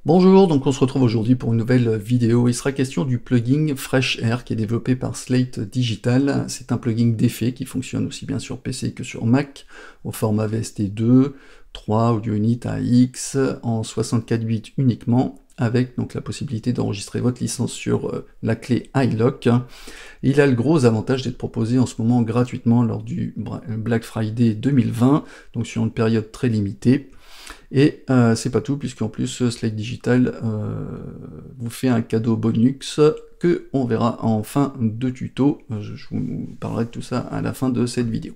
Bonjour, donc on se retrouve aujourd'hui pour une nouvelle vidéo. Il sera question du plugin Fresh Air qui est développé par Slate Digital. C'est un plugin d'effet qui fonctionne aussi bien sur PC que sur Mac, au format VST2, 3 Audio Unit AX, en 64 bits uniquement, avec donc la possibilité d'enregistrer votre licence sur la clé iLok. Il a le gros avantage d'être proposé en ce moment gratuitement lors du Black Friday 2020, donc sur une période très limitée. Et c'est pas tout, puisqu'en plus Slate Digital vous fait un cadeau bonus que on verra en fin de tuto. Je vous parlerai de tout ça à la fin de cette vidéo.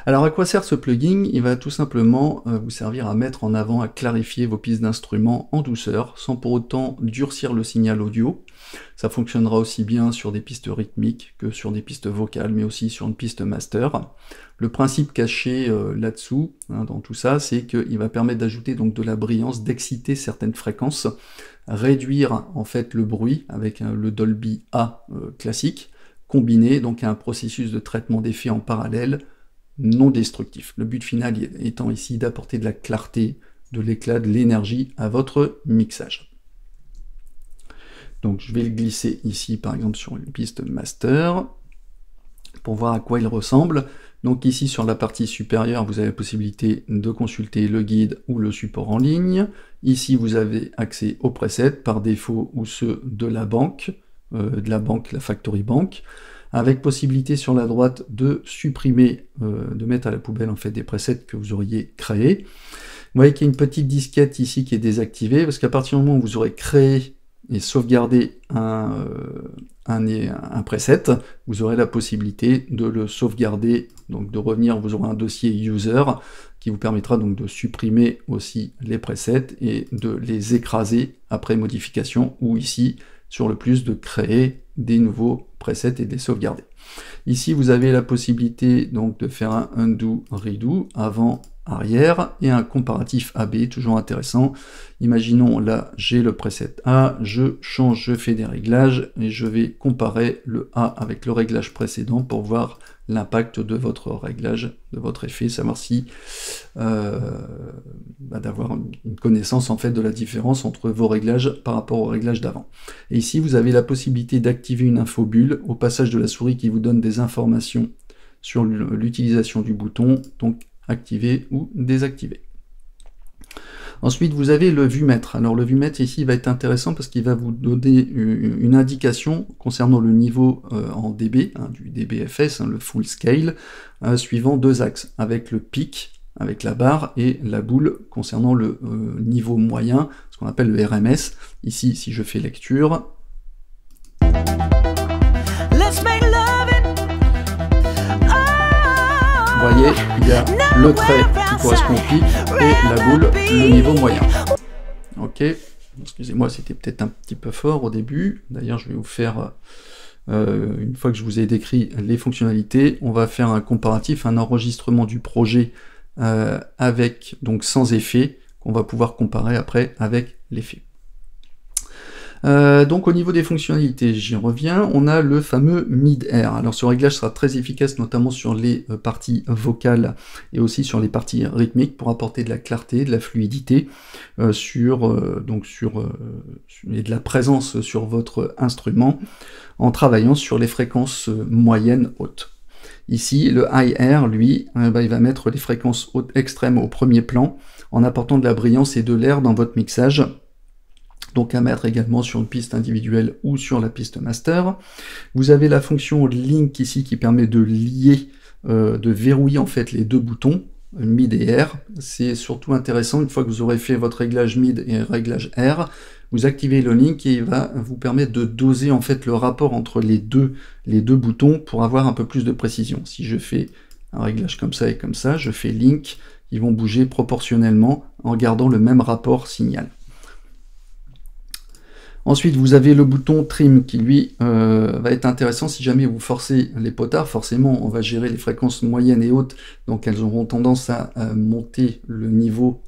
Alors à quoi sert ce plugin? Il va tout simplement vous servir à mettre en avant, à clarifier vos pistes d'instruments en douceur, sans pour autant durcir le signal audio. Ça fonctionnera aussi bien sur des pistes rythmiques que sur des pistes vocales, mais aussi sur une piste master. Le principe caché là-dessous, dans tout ça, c'est qu'il va permettre d'ajouter donc de la brillance, d'exciter certaines fréquences, réduire en fait le bruit avec le Dolby A classique, combiné donc à un processus de traitement d'effets en parallèle, non destructif. Le but final étant ici d'apporter de la clarté, de l'éclat, de l'énergie à votre mixage. Donc je vais le glisser ici par exemple sur une piste master pour voir à quoi il ressemble. Donc ici sur la partie supérieure vous avez la possibilité de consulter le guide ou le support en ligne. Ici vous avez accès aux presets par défaut ou ceux de la banque, la Factory Bank, avec possibilité sur la droite de supprimer, de mettre à la poubelle en fait des presets que vous auriez créés. Vous voyez qu'il y a une petite disquette ici qui est désactivée, parce qu'à partir du moment où vous aurez créé et sauvegardé un preset, vous aurez la possibilité de le sauvegarder, donc de revenir, vous aurez un dossier user qui vous permettra donc de supprimer aussi les presets et de les écraser après modification, ou ici sur le plus de créer des nouveaux presets et de les sauvegarder. Ici vous avez la possibilité donc de faire un undo redo avant arrière et un comparatif AB, toujours intéressant. Imaginons là j'ai le preset A, je change, je fais des réglages et je vais comparer le A avec le réglage précédent pour voir l'impact de votre réglage, de votre effet, savoir si d'avoir une connaissance en fait de la différence entre vos réglages par rapport aux réglages d'avant. Et ici vous avez la possibilité d'activer une info bulle au passage de la souris qui vous donne des informations sur l'utilisation du bouton, donc activer ou désactiver. Ensuite, vous avez le vumètre. Alors le vumètre ici va être intéressant parce qu'il va vous donner une indication concernant le niveau en dB, du dBFS, le full scale, suivant deux axes, avec le pic, avec la barre, et la boule concernant le niveau moyen, ce qu'on appelle le RMS. Ici, si je fais lecture, vous voyez, il y a le trait qui correspond au pic et la boule, le niveau moyen. Ok, excusez-moi, c'était peut-être un petit peu fort au début. D'ailleurs, je vais vous faire, une fois que je vous ai décrit les fonctionnalités, on va faire un comparatif, un enregistrement du projet avec, donc sans effet, qu'on va pouvoir comparer après avec l'effet. Donc au niveau des fonctionnalités, j'y reviens, on a le fameux mid-air. Alors ce réglage sera très efficace notamment sur les parties vocales et aussi sur les parties rythmiques pour apporter de la clarté, de la fluidité et de la présence sur votre instrument en travaillant sur les fréquences moyennes hautes. Ici, le high air, lui, il va mettre les fréquences hautes extrêmes au premier plan en apportant de la brillance et de l'air dans votre mixage, donc à mettre également sur une piste individuelle ou sur la piste master. Vous avez la fonction link ici qui permet de lier, de verrouiller en fait les deux boutons, mid et air. C'est surtout intéressant une fois que vous aurez fait votre réglage mid et réglage air, vous activez le link et il va vous permettre de doser en fait le rapport entre les deux boutons pour avoir un peu plus de précision. Si je fais un réglage comme ça et comme ça, je fais link, ils vont bouger proportionnellement en gardant le même rapport signal. Ensuite, vous avez le bouton Trim qui, lui, va être intéressant si jamais vous forcez les potards. Forcément, on va gérer les fréquences moyennes et hautes, donc elles auront tendance à monter le niveau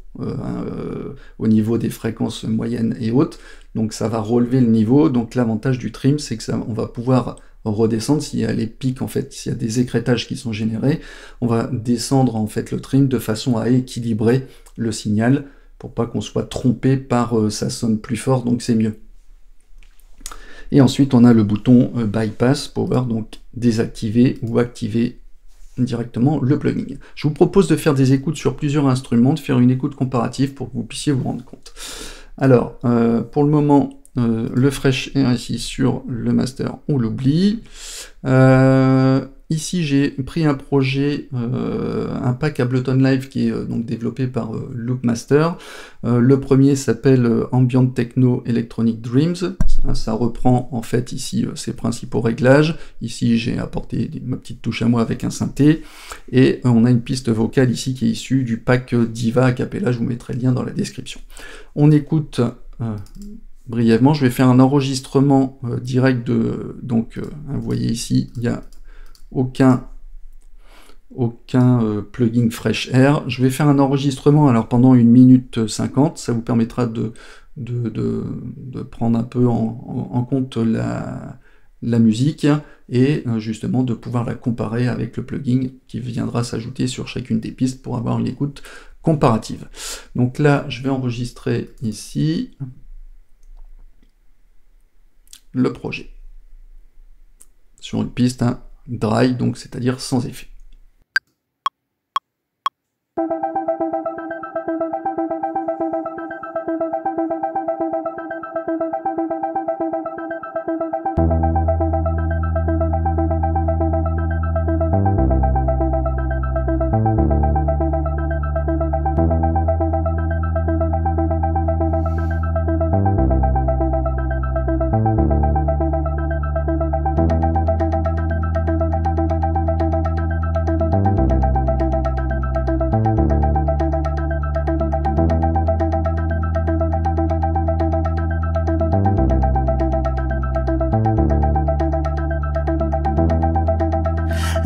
au niveau des fréquences moyennes et hautes. Donc ça va relever le niveau. Donc l'avantage du Trim, c'est que on va pouvoir redescendre s'il y a les pics, en fait, s'il y a des écrêtages qui sont générés. On va descendre en fait le trim de façon à équilibrer le signal pour pas qu'on soit trompé par ça sonne plus fort, donc c'est mieux. Et ensuite on a le bouton bypass power, donc désactiver ou activer directement le plugin. Je vous propose de faire des écoutes sur plusieurs instruments, de faire une écoute comparative pour que vous puissiez vous rendre compte. Alors, pour le moment, le Fresh Air ici sur le master, on l'oublie. Ici, j'ai pris un projet, un pack Ableton Live qui est donc développé par Loopmaster. Le premier s'appelle Ambient Techno Electronic Dreams. Ça reprend en fait ici ses principaux réglages. Ici, j'ai apporté ma petite touche à moi avec un synthé. Et on a une piste vocale ici qui est issue du pack Diva a cappella. Je vous mettrai le lien dans la description. On écoute brièvement. Je vais faire un enregistrement direct de... Donc, vous voyez ici, il y a aucun plugin Fresh Air. Je vais faire un enregistrement alors pendant 1 minute 50, ça vous permettra de prendre un peu en compte la musique et justement de pouvoir la comparer avec le plugin qui viendra s'ajouter sur chacune des pistes pour avoir une écoute comparative. Donc là, je vais enregistrer ici le projet sur une piste dry, donc c'est-à-dire sans effet.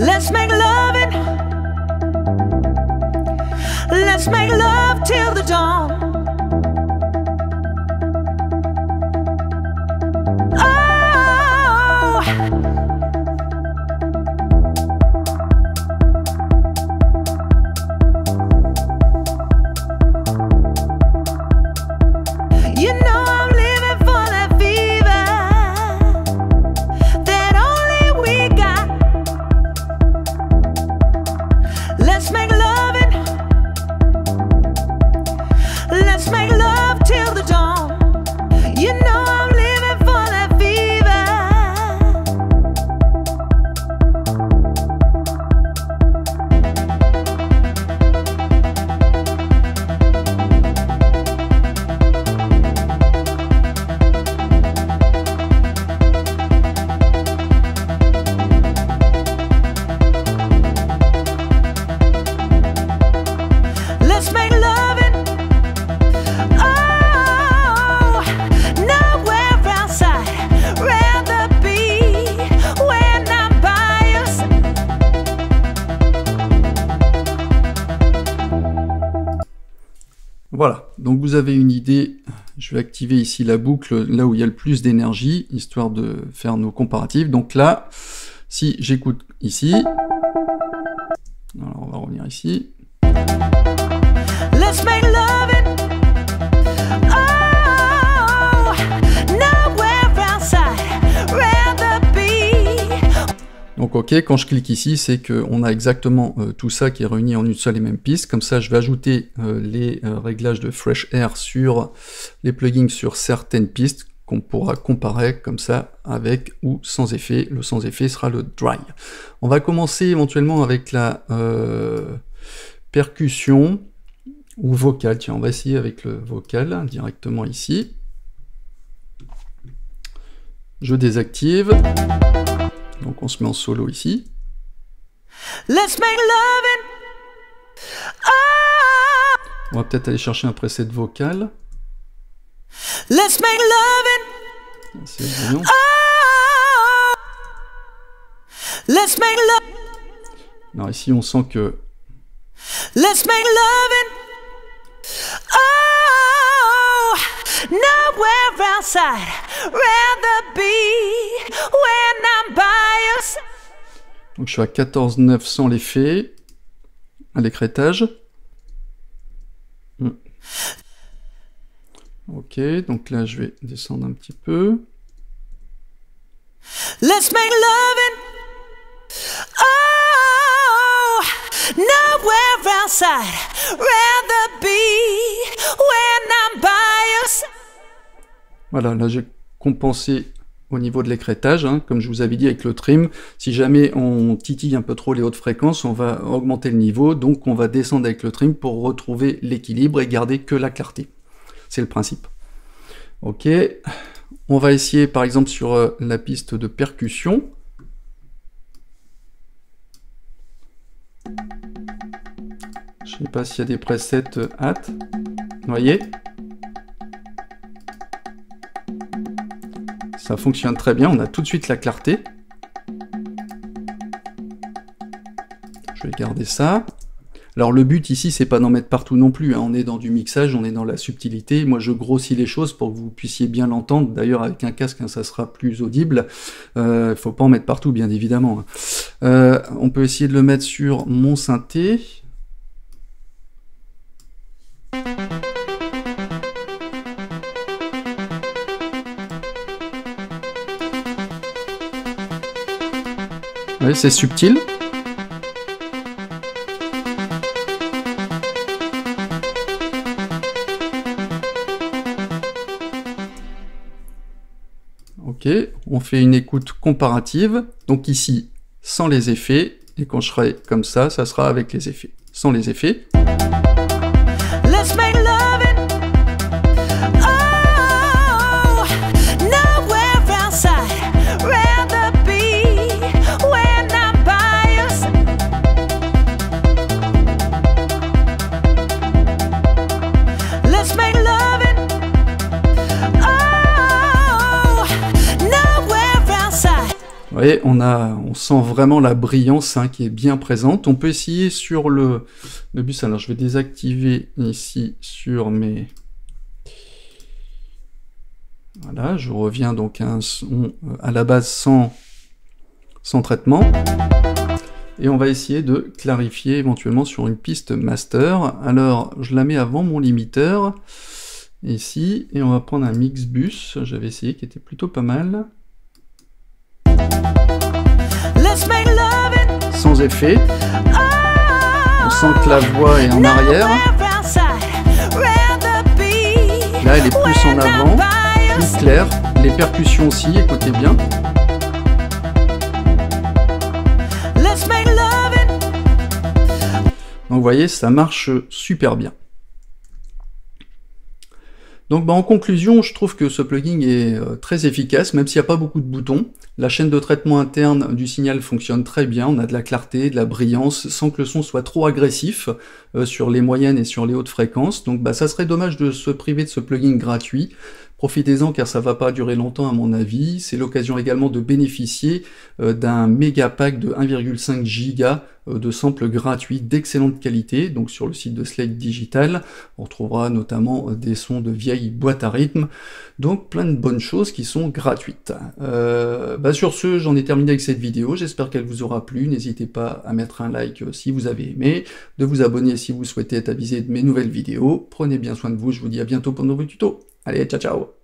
Let's make loving. Let's make love till the dawn. Oh, you know I'm living for that fever that only we got. Let's make loving. Let's make love till the dawn. You know I'm living for that fever. Let's make loving. Oh, nowhere outside. Rather be when I'm by your side. Voilà, donc vous avez une idée. Je vais activer ici la boucle là où il y a le plus d'énergie, histoire de faire nos comparatifs. Donc là, si j'écoute ici, alors on va revenir ici. Let's make loving. Oh, nowhere outside. Rather be. Donc ok, quand je clique ici, c'est qu'on a exactement tout ça qui est réuni en une seule et même piste. Comme ça, je vais ajouter les réglages de Fresh Air sur les plugins sur certaines pistes qu'on pourra comparer comme ça avec ou sans effet. Le sans effet sera le dry. On va commencer éventuellement avec la percussion ou vocal. Tiens, on va essayer avec le vocal directement ici. Je désactive. Donc on se met en solo ici. Let's make loving. Oh, On va peut-être aller chercher un preset vocal. let's make loving. C'est brillant. Oh, let's make love. Alors ici on sent que Let's make loving. Oh, nowhere else I'd rather be when I'm by your side. Donc je suis à 14 900 l'effet, à l'écrêtage. Ok, donc là je vais descendre un petit peu. Let's make loving. Oh, nowhere else I'd rather be when I'm by your side. Voilà, là j'ai compensé au niveau de l'écrêtage, hein, comme je vous avais dit avec le trim. Si jamais on titille un peu trop les hautes fréquences, on va augmenter le niveau, donc on va descendre avec le trim pour retrouver l'équilibre et garder que la clarté. C'est le principe. Ok, on va essayer par exemple sur la piste de percussion. Je sais pas s'il y a des presets hâte. Vous voyez? Ça fonctionne très bien, on a tout de suite la clarté. Je vais garder ça. Alors le but ici, c'est pas d'en mettre partout non plus, hein. On est dans du mixage, on est dans la subtilité. Moi, je grossis les choses pour que vous puissiez bien l'entendre. D'ailleurs, avec un casque, hein, ça sera plus audible. Faut pas en mettre partout, bien évidemment. On peut essayer de le mettre sur mon synthé. Oui, c'est subtil. Ok, on fait une écoute comparative. Donc ici, sans les effets. Et quand je serai comme ça sera avec les effets. Sans les effets. Let's make loving. Oh, nowhere else I'd rather be when I'm by your side. Let's make loving. Oh, nowhere else I'd. Vous voyez, on sent vraiment la brillance, hein, qui est bien présente. On peut essayer sur le bus. Alors, je vais désactiver ici sur mes... Voilà, je reviens donc à un son à la base sans traitement. Et on va essayer de clarifier éventuellement sur une piste master. Alors, je la mets avant mon limiteur, ici, et on va prendre un mix bus. J'avais essayé, qui était plutôt pas mal. Let's make loving. Sans effet. On sent que la voix est en arrière. Nowhere else I'd rather be Là, elle est plus en when I'm avant, by your plus side. claire. Les percussions aussi, écoutez bien. Let's make loving. Donc vous voyez, ça marche super bien. Donc en conclusion, je trouve que ce plugin est très efficace, même s'il n'y a pas beaucoup de boutons. La chaîne de traitement interne du signal fonctionne très bien, on a de la clarté, de la brillance, sans que le son soit trop agressif sur les moyennes et sur les hautes fréquences. Donc ça serait dommage de se priver de ce plugin gratuit. Profitez-en car ça va pas durer longtemps à mon avis. C'est l'occasion également de bénéficier d'un méga pack de 1,5 giga de samples gratuits d'excellente qualité. Donc sur le site de Slate Digital, on retrouvera notamment des sons de vieilles boîtes à rythme. Donc plein de bonnes choses qui sont gratuites. Sur ce, j'en ai terminé avec cette vidéo. J'espère qu'elle vous aura plu. N'hésitez pas à mettre un like si vous avez aimé, de vous abonner si vous souhaitez être avisé de mes nouvelles vidéos. Prenez bien soin de vous. Je vous dis à bientôt pour de nouveaux tutos. Allez, ciao ciao!